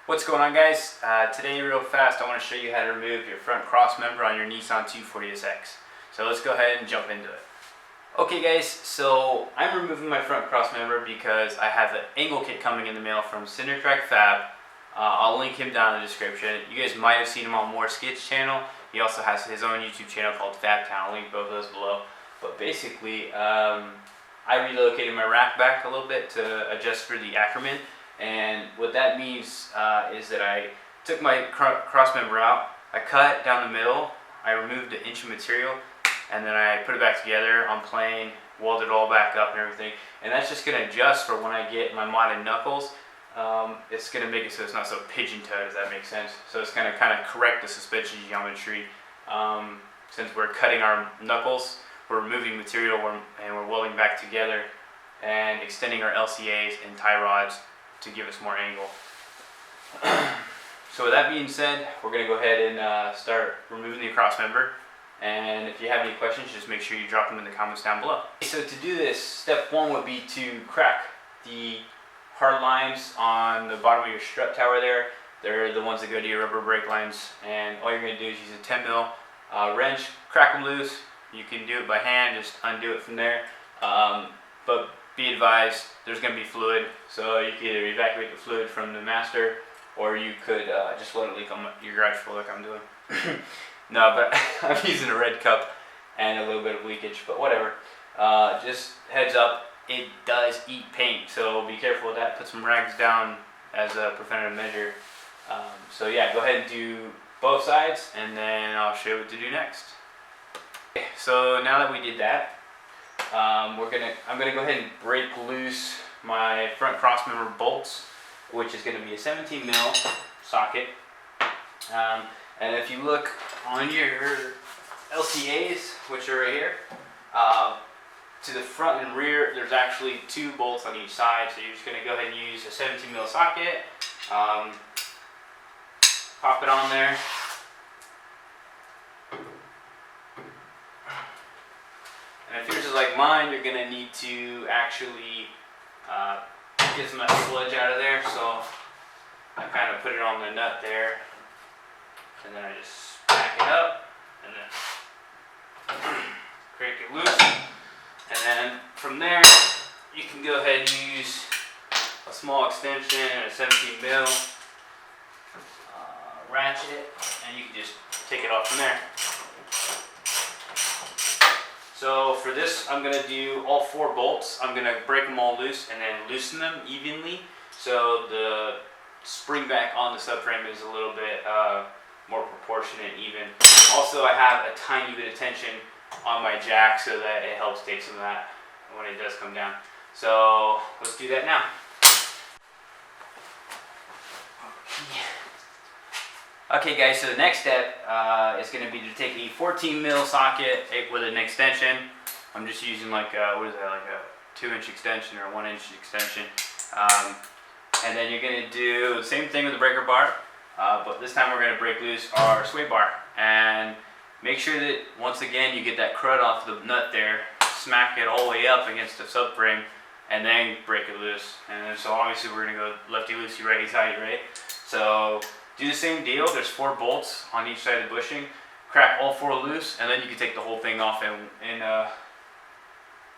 What's going on, guys? Today real fast I want to show you how to remove your front cross member on your Nissan 240SX. So let's go ahead and jump into it. Okay guys, so I'm removing my front cross member because I have the angle kit coming in the mail from CinderTrack Fab. I'll link him down in the description. You guys might have seen him on More Skid's channel. He also has his own YouTube channel called Fab Town. I'll link both of those below. But basically, I relocated my rack back a little bit to adjust for the Ackerman. And what that means is that I took my cross member out, I cut down the middle, I removed an inch of material, and then I put it back together on plane, welded it all back up and everything. And that's just going to adjust for when I get my modded knuckles. It's going to make it so it's not so pigeon-toed, if that makes sense. So it's going to kind of correct the suspension geometry. Since we're cutting our knuckles, we're removing material and we're welding back together and extending our LCAs and tie rods to give us more angle. So with that being said, we're going to go ahead and start removing the cross member. And if you have any questions, just make sure you drop them in the comments down below. So to do this, step one would be to crack the hard lines on the bottom of your strut tower there. They're the ones that go to your rubber brake lines. And all you're going to do is use a 10 mil wrench, crack them loose. You can do it by hand, just undo it from there. But be advised, there's going to be fluid, so you can either evacuate the fluid from the master, or you could just let it leak on your garage floor like I'm doing. No, but I'm using a red cup and a little bit of leakage, but whatever. Just heads up, it does eat paint, so be careful with that. Put some rags down as a preventative measure. So yeah, go ahead and do both sides, and then I'll show you what to do next. Okay, so now that we did that, I'm gonna go ahead and break loose my front cross member bolts, which is going to be a 17 mil socket. And if you look on your LCAs, which are right here, to the front and rear, there's actually two bolts on each side. So you're just going to go ahead and use a 17 mil socket, pop it on there. And if yours is like mine, you're going to need to actually get some of that sludge out of there. So I kind of put it on the nut there, and then I just back it up, and then crank it loose. And then from there, you can go ahead and use a small extension and a 17 mil ratchet, and you can just take it off from there. So for this, I'm going to do all 4 bolts. I'm going to break them all loose and then loosen them evenly, so the spring back on the subframe is a little bit more proportionate and even. Also, I have a tiny bit of tension on my jack so that it helps take some of that when it does come down. So let's do that now. Okay guys, so the next step is going to be to take a 14 mil socket with an extension. I'm just using like what is that, like a 2-inch extension or a 1-inch extension. And then you're going to do the same thing with the breaker bar, but this time we're going to break loose our sway bar. And make sure that once again you get that crud off the nut there, smack it all the way up against the subframe, and then break it loose. And so obviously we're going to go lefty loosey, righty tighty, right? So do the same deal. There's 4 bolts on each side of the bushing. Crack all 4 loose, and then you can take the whole thing off in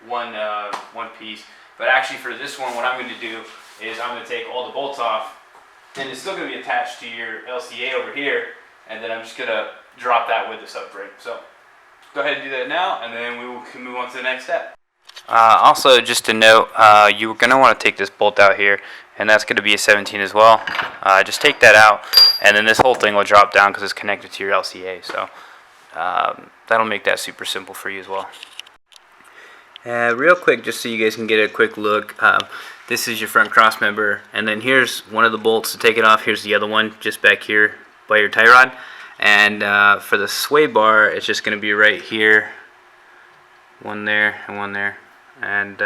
one piece. But actually for this one, what I'm going to do is I'm going to take all the bolts off, and it's still going to be attached to your LCA over here, and then I'm just going to drop that with the subframe. So go ahead and do that now, and then we can move on to the next step. Also, just to note, you're going to want to take this bolt out here, and that's going to be a 17 as well. Just take that out, and then this whole thing will drop down because it's connected to your LCA. So that'll make that super simple for you as well. Real quick, just so you guys can get a quick look, this is your front cross member, and then here's one of the bolts to take it off. Here's the other one just back here by your tie rod. And for the sway bar, it's just going to be right here, one there and one there, and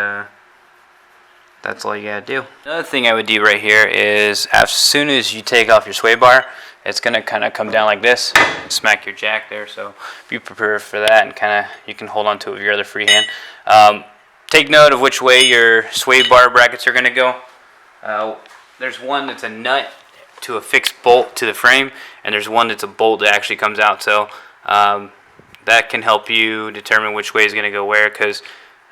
that's all you gotta do. Another thing I would do right here is, as soon as you take off your sway bar, it's gonna kind of come down like this and smack your jack there. So be prepared for that, and kind of you can hold on to it with your other free hand. Take note of which way your sway bar brackets are gonna go. There's one that's a nut to a fixed bolt to the frame, and there's one that's a bolt that actually comes out. So that can help you determine which way is going to go where, because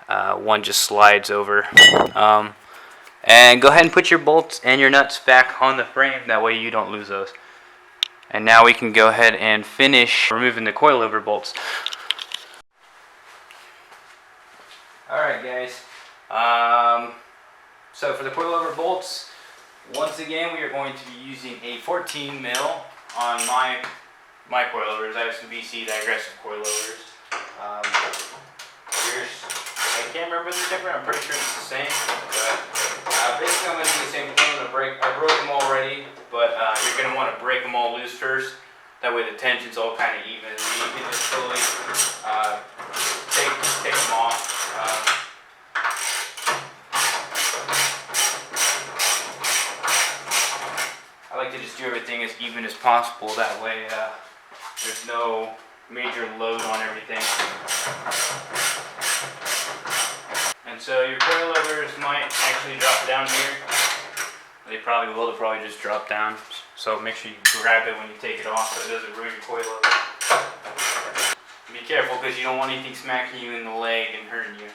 one just slides over. And go ahead and put your bolts and your nuts back on the frame. That way you don't lose those. And now we can go ahead and finish removing the coilover bolts. Alright guys, so for the coilover bolts, once again we are going to be using a 14 mil on my coilovers. I have some BC aggressive coilovers. I can't remember if they're different, I'm pretty sure it's the same. But basically I'm going to do the same thing. I broke them already, but you're going to want to break them all loose first. That way the tension's all kind of even. You can just slowly take them off. I like to just do everything as even as possible. That way there's no major load on everything. And so your coilovers might actually drop down here. They probably will. They'll probably just drop down. So make sure you grab it when you take it off so it doesn't ruin your coilover. Be careful because you don't want anything smacking you in the leg and hurting you.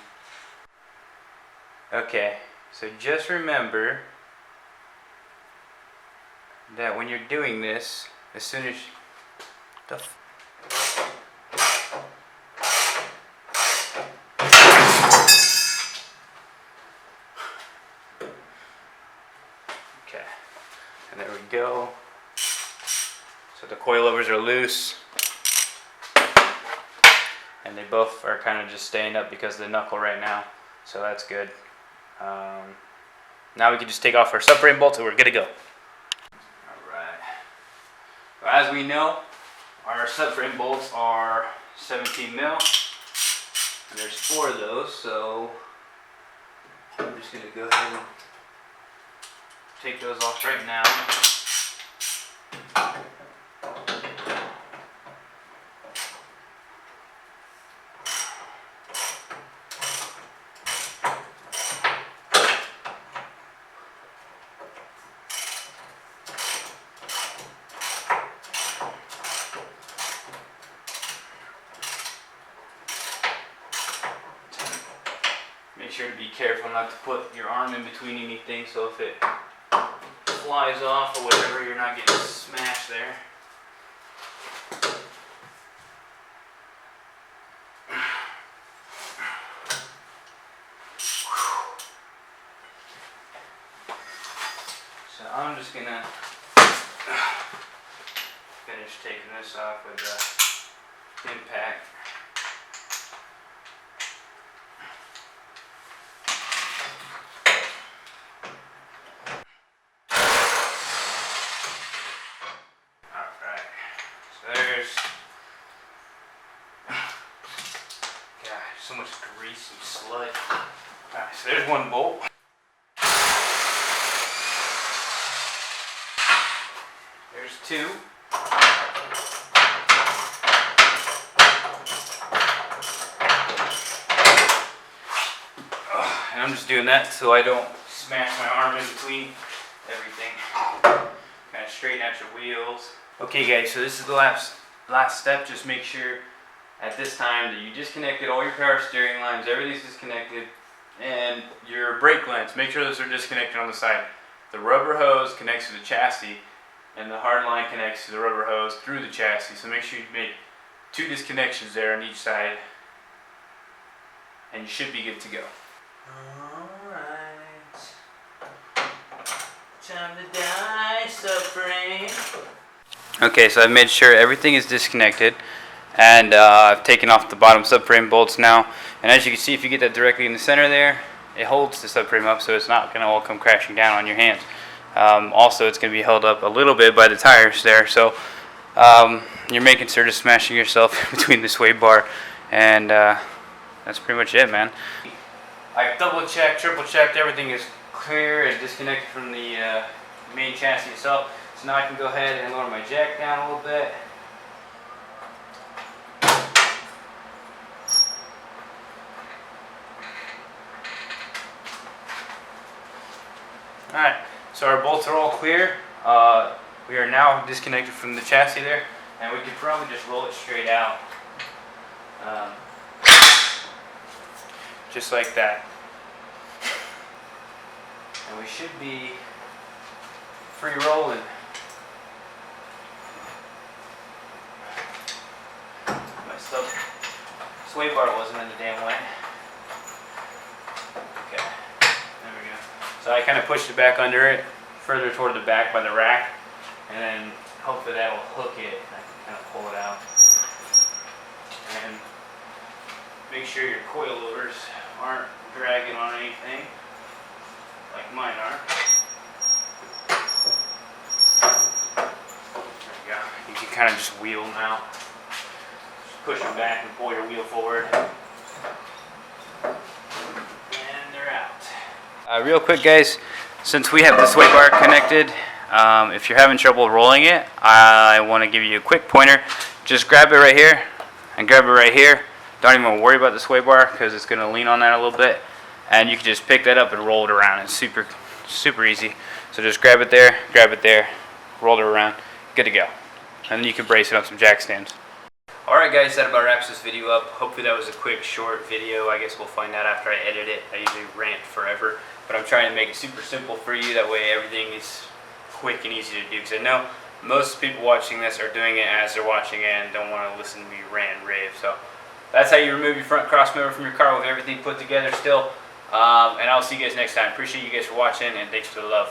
Okay, so just remember that when you're doing this, as soon as okay, and there we go. So the coilovers are loose, and they both are kind of just staying up because of the knuckle right now, so that's good. Now we can just take off our subframe bolts and we're good to go. Alright, so as we know, our subframe bolts are 17 mil, and there's 4 of those, so I'm just going to go ahead and take those off right now. Make sure to be careful not to put your arm in between anything, so if it flies off or whatever, you're not getting smashed there. So I'm just gonna finish taking this off with the impact. So much grease and sludge. Alright, so there's one bolt. There's 2. And I'm just doing that so I don't smash my arm in between everything. Kind of straighten out your wheels. Okay guys, so this is the last step. Just make sure at this time that you disconnected all your power steering lines, everything's disconnected, and your brake lines, make sure those are disconnected on the side. The rubber hose connects to the chassis, and the hard line connects to the rubber hose through the chassis, so make sure you make 2 disconnections there on each side, and you should be good to go. Alright, time to die, subframe. Okay, so I've made sure everything is disconnected. And I've taken off the bottom subframe bolts now, and as you can see, if you get that directly in the center there, it holds the subframe up, so it's not going to all come crashing down on your hands. Also, it's going to be held up a little bit by the tires there, so you're making sure to smashing yourself between the sway bar, and that's pretty much it, man. I double checked, triple checked, everything is clear and disconnected from the main chassis itself, so now I can go ahead and lower my jack down a little bit. Alright, so our bolts are all clear. We are now disconnected from the chassis there, and we could probably just roll it straight out. Just like that. And we should be free rolling. My sway bar wasn't in the damn way. Okay, there we go. So I kind of pushed it back under it, further toward the back by the rack, and then hopefully that will hook it. I can kind of pull it out. And make sure your coil loaders aren't dragging on anything like mine are. There you go. You can kind of just wheel them out. Just push them back and pull your wheel forward. And they're out. Real quick guys, since we have the sway bar connected, if you're having trouble rolling it, I want to give you a quick pointer. Just grab it right here and grab it right here. Don't even worry about the sway bar because it's going to lean on that a little bit, and you can just pick that up and roll it around. It's super easy. So just grab it there, roll it around, good to go. And then you can brace it on some jack stands. Alright guys, that about wraps this video up. Hopefully that was a quick short video. I guess we'll find out after I edit it. I usually rant forever, but I'm trying to make it super simple for you. That way everything is quick and easy to do, because I know most people watching this are doing it as they're watching it and don't want to listen to me rant and rave. So that's how you remove your front cross member from your car with everything put together still. And I'll see you guys next time. Appreciate you guys for watching, and thanks for the love.